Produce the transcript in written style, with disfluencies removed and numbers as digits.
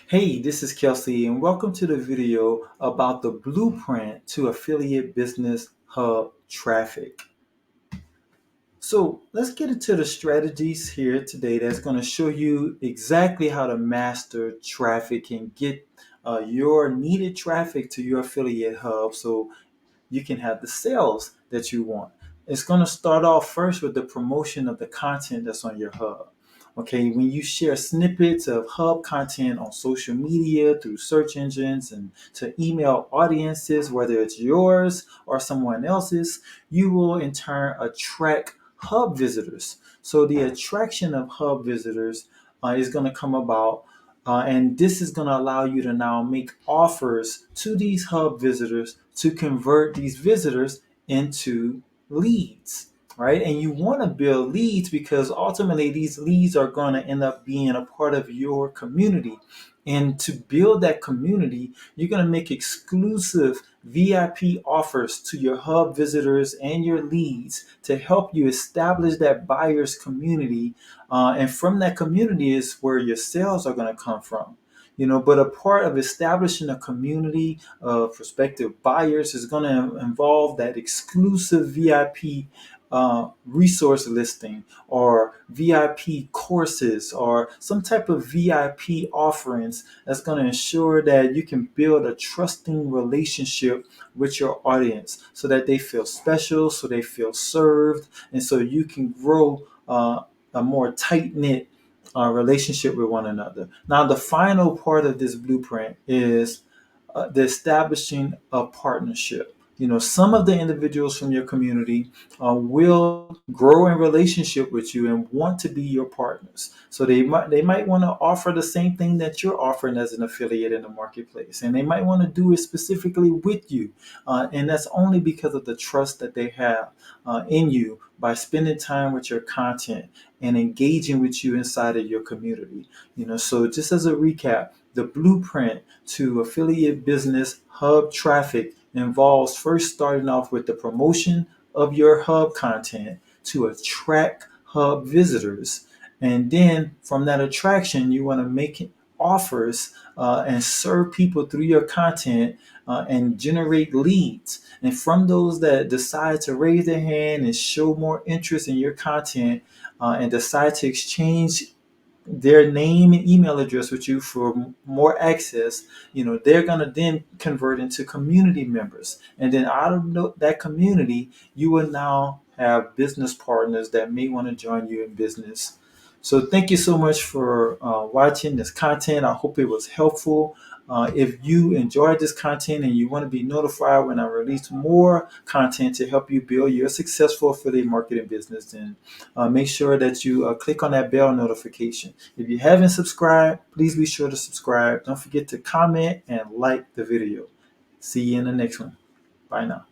Hey, this is Kelsey, and welcome to the video about the blueprint to affiliate business hub traffic. So let's get into the strategies here today that's going to show you exactly how to master traffic and get your needed traffic to your affiliate hub so you can have the sales that you want. It's going to start off first with the promotion of the content that's on your hub. Okay, when you share snippets of hub content on social media through search engines and to email audiences, whether it's yours or someone else's, you will in turn attract hub visitors. So the attraction of hub visitors is going to come about and this is going to allow you to now make offers to these hub visitors to convert these visitors into leads, right? And you want to build leads because ultimately these leads are going to end up being a part of your community. And to build that community, you're going to make exclusive VIP offers to your hub visitors and your leads to help you establish that buyer's community. And from that community is where your sales are going to come from. But a part of establishing a community of prospective buyers is going to involve that exclusive VIP resource listing or VIP courses or some type of VIP offerings that's going to ensure that you can build a trusting relationship with your audience so that they feel special, so they feel served, and so you can grow a more tight knit relationship with one another. Now, the final part of this blueprint is the establishing a partnership. Some of the individuals from your community will grow in relationship with you and want to be your partners. So they might want to offer the same thing that you're offering as an affiliate in the marketplace, and they might want to do it specifically with you, and that's only because of the trust that they have in you by spending time with your content and engaging with you inside of your community. So just as a recap, the blueprint to affiliate business hub traffic involves first starting off with the promotion of your hub content to attract hub visitors. And then from that attraction, you want to make offers and serve people through your content and generate leads. And from those that decide to raise their hand and show more interest in your content and decide to exchange their name and email address with you for more access, they're going to then convert into community members. And then out of that community, you will now have business partners that may want to join you in business. So thank you so much for watching this content. I hope it was helpful. If you enjoyed this content and you want to be notified when I release more content to help you build your successful affiliate marketing business, then make sure that you click on that bell notification. If you haven't subscribed, please be sure to subscribe. Don't forget to comment and like the video. See you in the next one. Bye now.